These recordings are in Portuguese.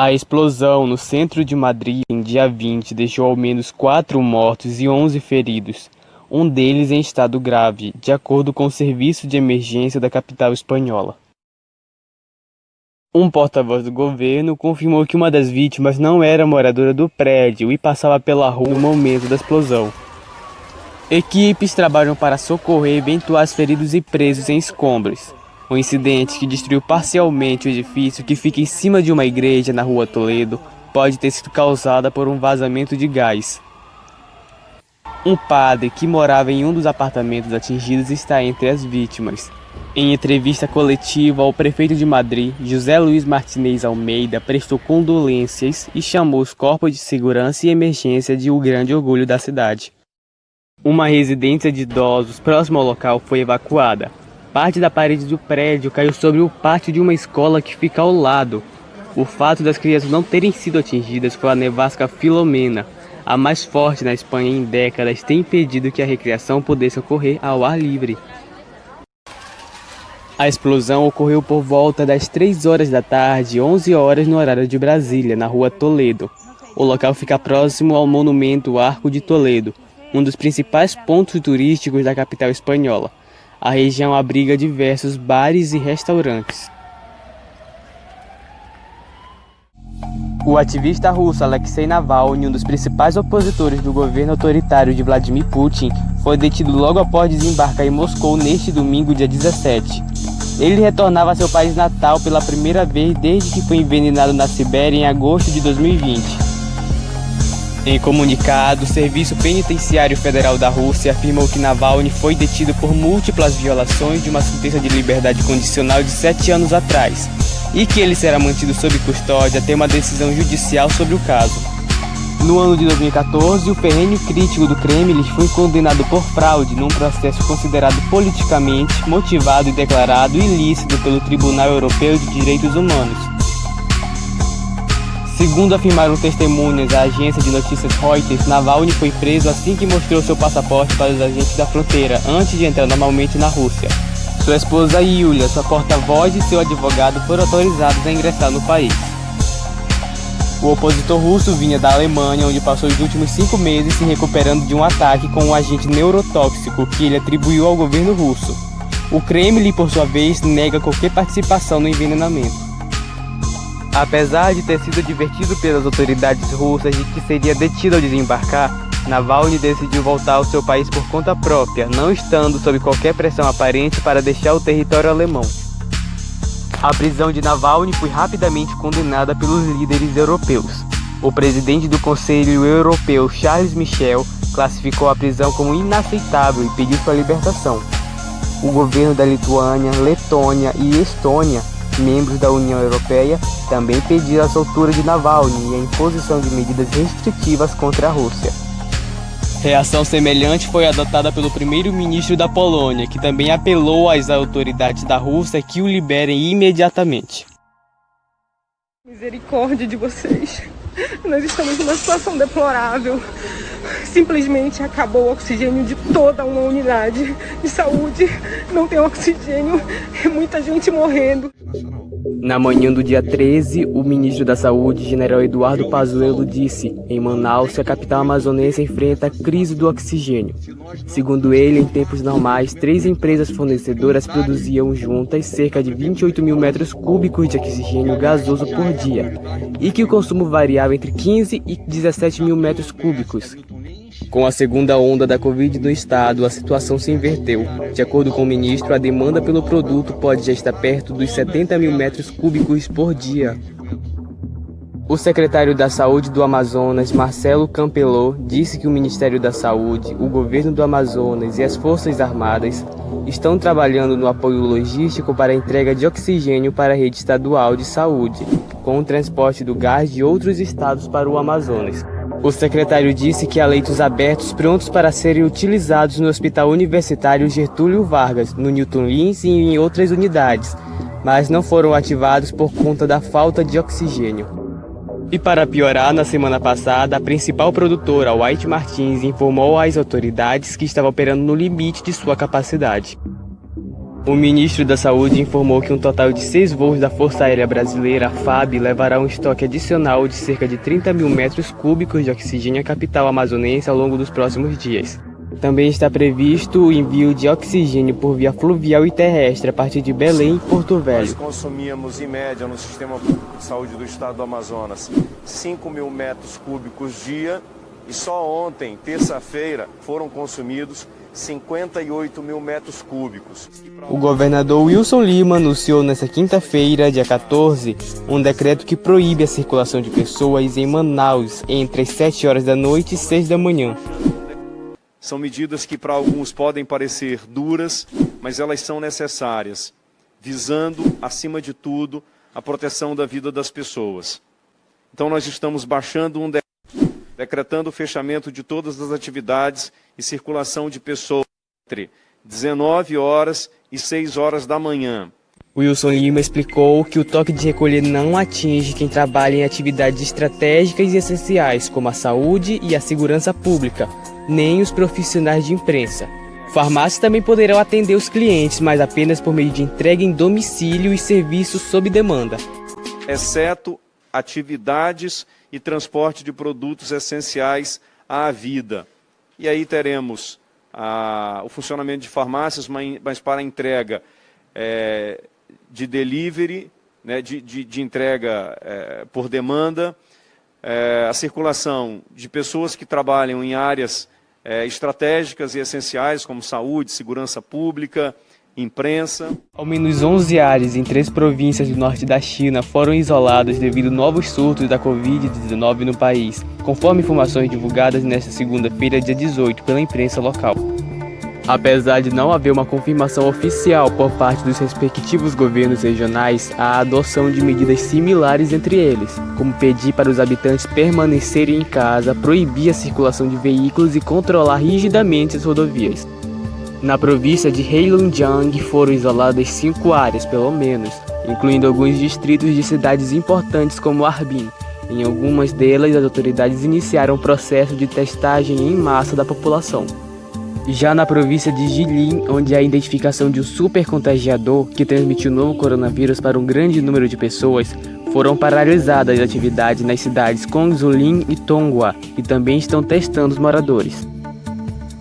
A explosão no centro de Madrid, em dia 20, deixou ao menos 4 mortos e 11 feridos, um deles em estado grave, de acordo com o serviço de emergência da capital espanhola. Um porta-voz do governo confirmou que uma das vítimas não era moradora do prédio e passava pela rua no momento da explosão. Equipes trabalham para socorrer eventuais feridos e presos em escombros. O incidente, que destruiu parcialmente o edifício que fica em cima de uma igreja na rua Toledo, pode ter sido causado por um vazamento de gás. Um padre que morava em um dos apartamentos atingidos está entre as vítimas. Em entrevista coletiva ao prefeito de Madrid, José Luís Martínez Almeida prestou condolências e chamou os corpos de segurança e emergência de o grande orgulho da cidade. Uma residência de idosos próxima ao local foi evacuada. Parte da parede do prédio caiu sobre o pátio de uma escola que fica ao lado. O fato das crianças não terem sido atingidas foi a nevasca Filomena, a mais forte na Espanha em décadas, tem impedido que a recreação pudesse ocorrer ao ar livre. A explosão ocorreu por volta das 3 horas da tarde, 11 horas no horário de Brasília, na rua Toledo. O local fica próximo ao monumento Arco de Toledo, um dos principais pontos turísticos da capital espanhola. A região abriga diversos bares e restaurantes. O ativista russo Alexei Navalny, um dos principais opositores do governo autoritário de Vladimir Putin, foi detido logo após desembarcar em Moscou neste domingo, dia 17. Ele retornava a seu país natal pela primeira vez desde que foi envenenado na Sibéria em agosto de 2020. Em comunicado, o Serviço Penitenciário Federal da Rússia afirmou que Navalny foi detido por múltiplas violações de uma sentença de liberdade condicional de 7 anos atrás, e que ele será mantido sob custódia até uma decisão judicial sobre o caso. No ano de 2014, o ferrenho crítico do Kremlin foi condenado por fraude num processo considerado politicamente motivado e declarado ilícito pelo Tribunal Europeu de Direitos Humanos. Segundo afirmaram testemunhas à agência de notícias Reuters, Navalny foi preso assim que mostrou seu passaporte para os agentes da fronteira, antes de entrar normalmente na Rússia. Sua esposa Yulia, sua porta-voz e seu advogado foram autorizados a ingressar no país. O opositor russo vinha da Alemanha, onde passou os últimos 5 meses se recuperando de um ataque com um agente neurotóxico que ele atribuiu ao governo russo. O Kremlin, por sua vez, nega qualquer participação no envenenamento. Apesar de ter sido advertido pelas autoridades russas de que seria detido ao desembarcar, Navalny decidiu voltar ao seu país por conta própria, não estando sob qualquer pressão aparente para deixar o território alemão. A prisão de Navalny foi rapidamente condenada pelos líderes europeus. O presidente do Conselho Europeu, Charles Michel, classificou a prisão como inaceitável e pediu sua libertação. O governo da Lituânia, Letônia e Estônia, membros da União Europeia, também pediram a soltura de Navalny e a imposição de medidas restritivas contra a Rússia. Reação semelhante foi adotada pelo primeiro-ministro da Polônia, que também apelou às autoridades da Rússia que o liberem imediatamente. Misericórdia de vocês. Nós estamos numa situação deplorável. Simplesmente acabou o oxigênio de toda uma unidade de saúde. Não tem oxigênio, é muita gente morrendo. Na manhã do dia 13, o ministro da Saúde, general Eduardo Pazuello, disse: em Manaus, a capital amazonense enfrenta a crise do oxigênio. Segundo ele, em tempos normais, 3 empresas fornecedoras produziam juntas cerca de 28 mil metros cúbicos de oxigênio gasoso por dia, e que o consumo variava entre 15 e 17 mil metros cúbicos. Com a segunda onda da Covid no estado, a situação se inverteu. De acordo com o ministro, a demanda pelo produto pode já estar perto dos 70 mil metros cúbicos por dia. O secretário da Saúde do Amazonas, Marcelo Campelo, disse que o Ministério da Saúde, o governo do Amazonas e as Forças Armadas estão trabalhando no apoio logístico para a entrega de oxigênio para a rede estadual de saúde, com o transporte do gás de outros estados para o Amazonas. O secretário disse que há leitos abertos prontos para serem utilizados no Hospital Universitário Getúlio Vargas, no Newton Lins e em outras unidades, mas não foram ativados por conta da falta de oxigênio. E para piorar, na semana passada, a principal produtora, White Martins, informou às autoridades que estava operando no limite de sua capacidade. O ministro da Saúde informou que um total de 6 voos da Força Aérea Brasileira, a FAB, levará um estoque adicional de cerca de 30 mil metros cúbicos de oxigênio à capital amazonense ao longo dos próximos dias. Também está previsto o envio de oxigênio por via fluvial e terrestre a partir de Belém e Porto Velho. Nós consumimos, em média, no Sistema Público de Saúde do Estado do Amazonas, 5 mil metros cúbicos dia, e só ontem, terça-feira, foram consumidos 58 mil metros cúbicos. O governador Wilson Lima anunciou nesta quinta-feira, dia 14, um decreto que proíbe a circulação de pessoas em Manaus entre as 7 horas da noite e 6 da manhã. São medidas que para alguns podem parecer duras, mas elas são necessárias, visando, acima de tudo, a proteção da vida das pessoas. Então nós estamos baixando um decretando o fechamento de todas as atividades e circulação de pessoas entre 19 horas e 6 horas da manhã. Wilson Lima explicou que o toque de recolher não atinge quem trabalha em atividades estratégicas e essenciais, como a saúde e a segurança pública, nem os profissionais de imprensa. Farmácias também poderão atender os clientes, mas apenas por meio de entrega em domicílio e serviços sob demanda. Exceto atividades e transporte de produtos essenciais à vida. E aí teremos o funcionamento de farmácias, mas para entrega de delivery, né, de entrega por demanda, a circulação de pessoas que trabalham em áreas estratégicas e essenciais, como saúde, segurança pública, imprensa. Ao menos 11 áreas em 3 províncias do norte da China foram isoladas devido a novos surtos da Covid-19 no país, conforme informações divulgadas nesta segunda-feira, dia 18, pela imprensa local. Apesar de não haver uma confirmação oficial por parte dos respectivos governos regionais, há a adoção de medidas similares entre eles, como pedir para os habitantes permanecerem em casa, proibir a circulação de veículos e controlar rigidamente as rodovias. Na província de Heilongjiang foram isoladas 5 áreas, pelo menos, incluindo alguns distritos de cidades importantes como Harbin. Em algumas delas, as autoridades iniciaram o processo de testagem em massa da população. Já na província de Jilin, onde há a identificação de um supercontagiador que transmitiu o novo coronavírus para um grande número de pessoas, foram paralisadas as atividades nas cidades Kongzulin e Tonghua, e também estão testando os moradores.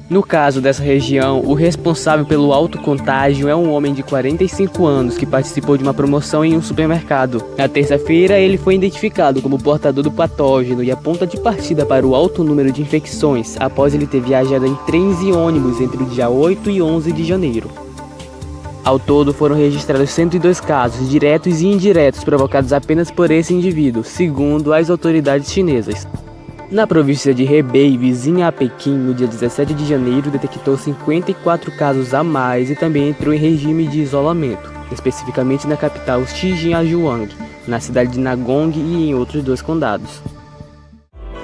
No caso dessa região, o responsável pelo alto contágio é um homem de 45 anos que participou de uma promoção em um supermercado. Na terça-feira, ele foi identificado como portador do patógeno e a ponta de partida para o alto número de infecções, após ele ter viajado em trens e ônibus entre o dia 8 e 11 de janeiro. Ao todo, foram registrados 102 casos, diretos e indiretos, provocados apenas por esse indivíduo, segundo as autoridades chinesas. Na província de Hebei, vizinha a Pequim, no dia 17 de janeiro, detectou 54 casos a mais e também entrou em regime de isolamento, especificamente na capital Shijiazhuang, na cidade de Nagong e em outros 2 condados.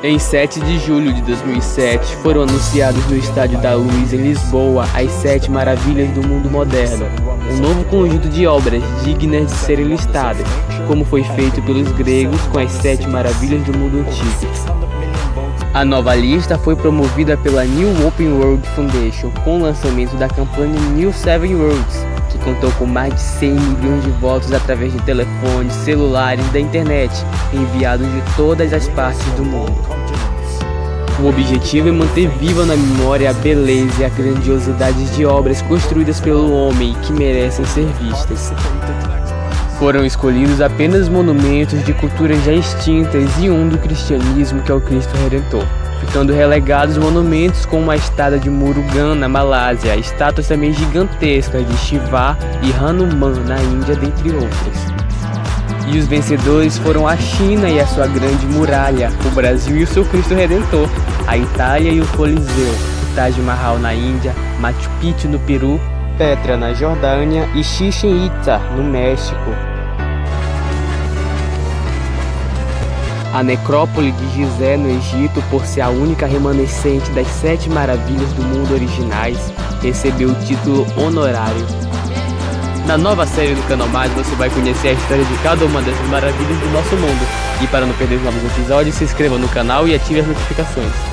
Em 7 de julho de 2007, foram anunciados no Estádio da Luz, em Lisboa, as 7 maravilhas do mundo moderno, um novo conjunto de obras dignas de serem listadas, como foi feito pelos gregos com as 7 maravilhas do mundo antigo. A nova lista foi promovida pela New Open World Foundation com o lançamento da campanha New 7 Worlds, que contou com mais de 100 milhões de votos através de telefones, celulares e da internet, enviados de todas as partes do mundo. O objetivo é manter viva na memória a beleza e a grandiosidade de obras construídas pelo homem que merecem ser vistas. Foram escolhidos apenas monumentos de culturas já extintas e um do cristianismo, que é o Cristo Redentor, ficando relegados monumentos como a estátua de Murugan, na Malásia, estátuas também gigantescas de Shiva e Hanuman, na Índia, dentre outras. E os vencedores foram a China e a sua grande muralha, o Brasil e o seu Cristo Redentor, a Itália e o Coliseu, o Taj Mahal na Índia, Machu Picchu no Peru, Petra na Jordânia e Chichén Itzá no México. A necrópole de Gizé no Egito, por ser a única remanescente das 7 maravilhas do mundo originais, recebeu o título honorário. Na nova série do Canal Mais, você vai conhecer a história de cada uma dessas maravilhas do nosso mundo. E para não perder os novos episódios, se inscreva no canal e ative as notificações.